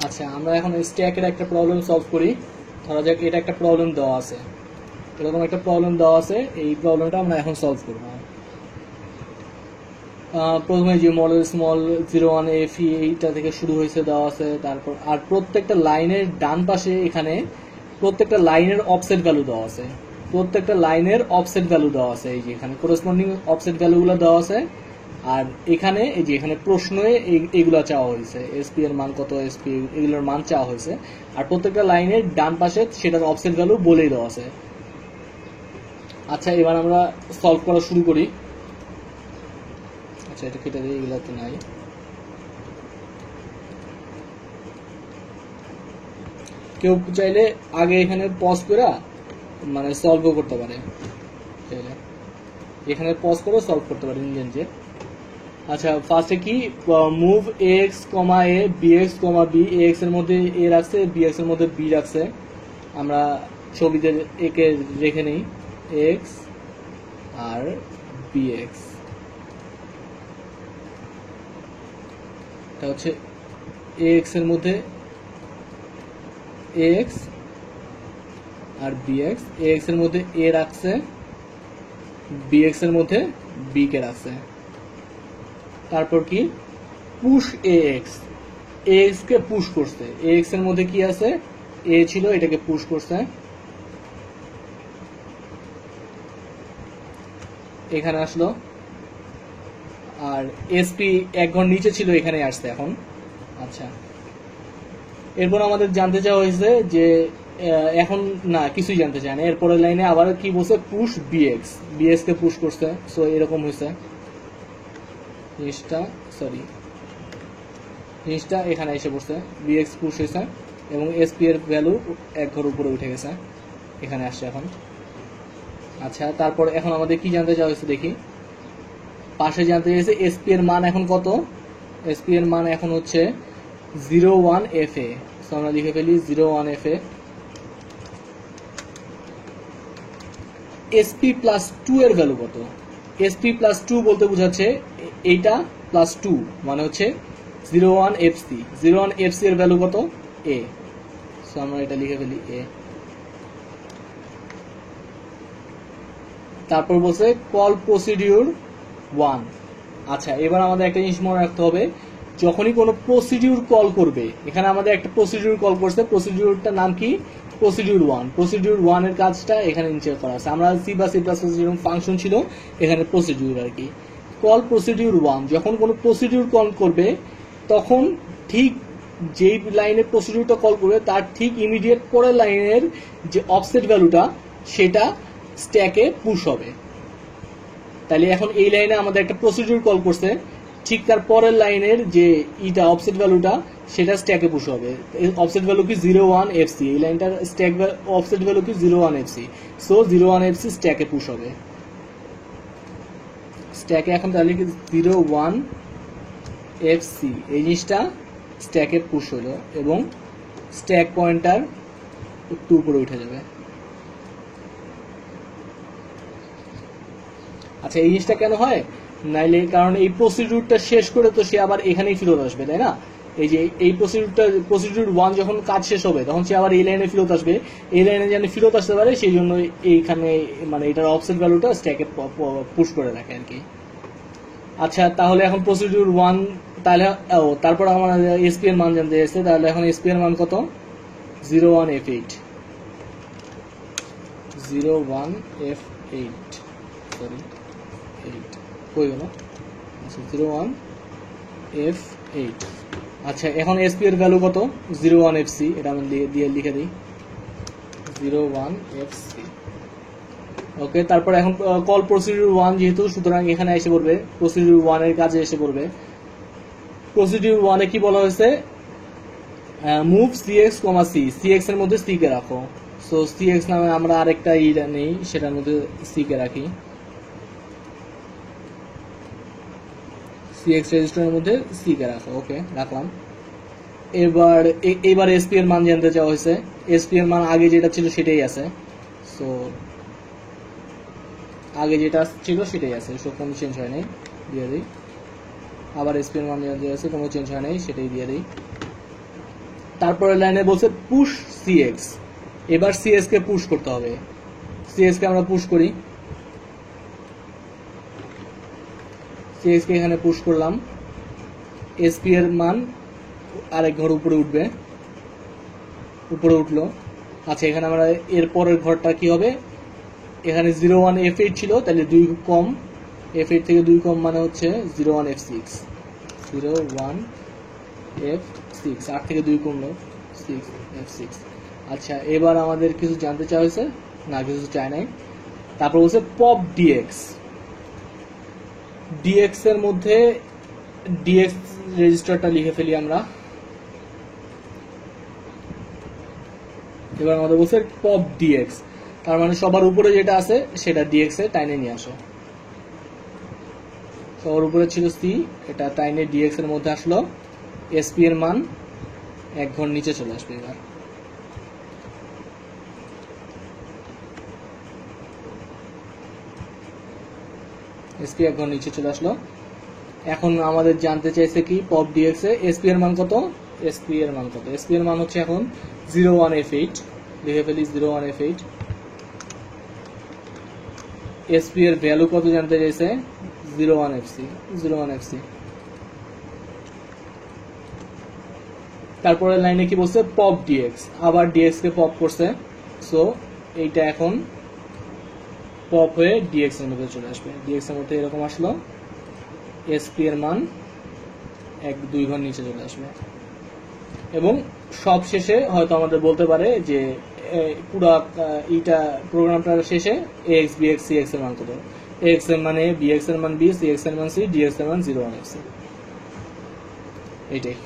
আচ্ছা, আমরা এখন স্ট্যাকের একটা প্রবলেম সলভ করি। ধরা যাক এটা একটা প্রবলেম দেওয়া আছে, এরকম একটা প্রবলেম দেওয়া আছে, এই প্রবলেমটা আমরা এখন সলভ করব। প্রথমে যে মডেল স্মল 01FE এইটা থেকে শুরু হয়েছে দেওয়া আছে, তারপর আর প্রত্যেকটা লাইনের ডান পাশে এখানে প্রত্যেকটা লাইনের অফসেট ভ্যালু দেওয়া আছে, প্রত্যেকটা লাইনের অফসেট ভ্যালু দেওয়া আছে, এই যে এখানে করসপন্ডিং অফসেট ভ্যালুগুলো দেওয়া আছে। আর এখানে এই যে এখানে প্রশ্নে এইগুলো চাওয়া হয়েছে, এসপি এর মান কত, এসপি এগুলোর মান চাওয়া হয়েছে। আর প্রত্যেকটা লাইনের ডান পাশে সেটার অফসেট ভ্যালু বলেই দেওয়া আছে। আচ্ছা, এবার আমরা সলভ করা শুরু করি। আচ্ছা, এটা কেটে দিই, এগুলো তো নাই। কেউ চাইলে আগে এখানে পজ করে মানে সলভও করতে পারে, চাইলে এখানে পজ করে সলভ করতে পারে ইঞ্জিন যে। আচ্ছা, ফার্স্টে কি move x comma A B x comma B, x এর মধ্যে এ রাখছে, বি এক্স এর মধ্যে বি রাখছে। আমরা ছবিতে একে রেখে নিই, এক্স আর বি এক্স। এটা হচ্ছে এক্স এর মধ্যে এক্স আর বি এক্স, এক্স এর মধ্যে এ রাখছে, বি এক্স এর মধ্যে বি কে রাখছে। তারপর কি পুশ এ এক্স, এক্স কে পুশ করছে, এক্স এর মধ্যে কি আছে, এ ছিল, এটাকে পুশ করছে, এখানে আসলো। আর এসপি এক ঘর নিচে ছিল, এখানে আসছে এখন। আচ্ছা, এরপর আমাদের জানতে চাওয়া হয়েছে যে এখন না, কিছুই জানতে চায় না। এরপরের লাইনে আবার কি বলছে, পুশ বিএক্স, বিএক্স কে পুশ করছে। সো এরকম হয়েছে জিনিসটা, জিনিসটা এখানে এসে পড়ছে, বিএক্স পুশ হয়েছে এবং এসপি এর ভ্যালু এক ঘর উপরে উঠে গেছে, এখানে আসছে এখন। আচ্ছা, তারপর এখন আমাদের কি জানতে চাওয়া হয়েছে দেখি। পাশে জানতে চাইছে এসপি এর মান এখন কত, এসপি এর মান এখন হচ্ছে 01FA। সো আমরা লিখে ফেলি 01FA। এসপি প্লাস 2 এর ভ্যালু কত, এসপি প্লাস 2 বলতে বোঝাচ্ছে এইটা প্লাস 2 মানে হচ্ছে 01FC, 01FC এর ভ্যালু কত, এ। সো আমরা এটা লিখে ফেলি এ। তারপর বলছে কল প্রসিডিউর 1। আচ্ছা, এবার আমাদের একটা জিনিস মনে রাখতে হবে, যখনই কোনো প্রসিডিউর কল করবে, এখানে আমাদের একটা প্রসিডিউর কল করছে, প্রসিডিউরটার নাম কি, প্রসিডিউর 1। প্রসিডিউর 1 এর কাজটা এখানে নিচে করা আছে। আমরা সি বা সি প্লাস যেরকম ফাংশন ছিল, এখানে প্রসিডিউর আর কি। কল প্রসিডিউর 1, যখন কোনো প্রসিডিউর কল করবে তখন ঠিক যেই লাইনের প্রসিডিউরটা কল করবে তার ঠিক ইমিডিয়েট পরের লাইনের যে অফসেট ভ্যালুটা সেটা স্ট্যাকে পুশ হবে। তাহলে এখন এই লাইনে আমাদের একটা প্রসিডিউর কল করছে, ঠিক তার পরের লাইনের যে ইটা অফসেট ভ্যালুটা সেটা স্ট্যাকে পুশ হবে। অফসেট ভ্যালু কি 01FC, এই লাইনটার স্ট্যাক অফসেট ভ্যালু কি 01FC। সো 01FC স্ট্যাকে পুশ হবে, স্ট্যাকে এখন তাহলে কি 01FC এই জিনিসটা স্ট্যাকে পুশ হলো এবং স্ট্যাক পয়েন্টার একটু উপরে উঠে যাবে। আচ্ছা, এই জিনিসটা কেন হয়, নাইলে কারণ এই প্রসিডিউরটা শেষ করে তো সে আবার এখানেই ফেরত আসবে, তাই না। এই যে এই প্রসিডিউর 1 যখন কাজ শেষ হবে তখন সে আবার এই লাইনে ফেরত আসবে, এই লাইনে যেন ফেরত আসতে পারে সেই জন্য এইখানে মানে এটার অফসেট ভ্যালুটা স্ট্যাকে পুশ করে রাখে আর কি। আচ্ছা, তাহলে এখন প্রসিডিউর 1, তাহলে তারপর আমার এসপি এর মান জানতে চাইছে, তাহলে এখন এসপি এর মান কত, 01F8, 01F8 সরি 8 কই গেল, আচ্ছা 01F8। আচ্ছা, এখন এসপি এর ভ্যালু কত, 01FC, এটা আমি দিয়ে লিখে দিই 01FC। ওকে, তারপর এখন কল প্রসিডিউর 1 যেহেতু, সুতরাং এখানে এসে পড়বে প্রসিডিউর 1 এর কাজে এসে পড়বে। প্রসিডিউর 1 এ কি বলা হয়েছে, মুভ CX, CX এর মধ্যে C কে রাখো। সো CX নামে আমরা আরেকটা নেই, সেটার মধ্যে C কে রাখি, CX রেজিস্টারের মধ্যে C কে রাখো। ওকে, রাখলাম। এবার এসপি এর মান জানতে চাওয়া হয়েছে, এসপি এর মান আগে যেটা ছিল সেটাই আছে। সো আগে যেটা ছিল সেটাই আছে, সো কোনো চেঞ্জ হয় নাই, দিয়ে দিই। আবার এসপি এর মান জানতে আছে, কোনো চেঞ্জ হয় নাই, সেটাই দিয়ে দিই। তারপরে লাইনে বলছে পুশ সিএক্স, এবার সিএক্স কে পুশ করতে হবে। সিএক্স কে আমরা পুশ করি, সিএক্স কে এখানে পুশ করলাম, এসপি এর মান আরেক ঘর উপরে উঠবে, উপরে উঠলো। আচ্ছা এখানে আমরা এর পরের ঘরটা কি হবে, এখানে 01 F8 ছিল, তাহলে 2 কম, F8 থেকে 2 কম মানে হচ্ছে 01 F6, 01 F6, 8 থেকে 2 কমলো 6 F6। আচ্ছা এবার আমাদের কিছু জানতে চাওয়া হয়েছে না, কিছু চাই নাই। তারপর বলছে পপ ডিএক্স, ডিএক্স এর মধ্যে ডিএক্স রেজিস্টারটা লিখে ফেলি আমরা। এবার আমাদের বলছে পপ ডিএক্স, তার মানে সবার উপরে যেটা আছে সেটা ডিএক্স এ টাইনে নিয়ে আসো। সবার উপরে ছিল সি, এটা টাইনে ডিএক্স এর মধ্যে আসলো, এসপি এর মান এক ঘর নিচে চলে আসবে। এবার এসপি এক ঘর নিচে চলে আসলো। এখন আমাদের জানতে চাইছে কি পপ ডিএক্স এ এসপি এর মান কত, এসপি এর মান কত, এসপি এর মান হচ্ছে এখন 01 F8, লিখে ফেলি 01 F8। এসপি এর ভ্যালু কত জানতে চাইছে, 01 FC, 01 FC। তারপরে লাইনে কি বলছে পপ ডিএক্স, আবার ডিএক্স কে পপ করছে, সো এইটা এখন পপ হয়ে ডিএক্স এর মধ্যে চলে আসবে। ডিএক্স এর মধ্যে এরকম আসলো, এসপি এর মান 1-2 ঘর নিচে চলে আসবে। এবং সব শেষে হয়তো আমাদের বলতে পারে যে পুরা এইটা প্রোগ্রামটার শেষে এক্স বিএক্স সিএক্স এর মান কত, এক্স এর মানে বিএক্স এর মান বি, সিএক্স এর মান সি, ডিএক্স এর মান 01 FC। এইটাই।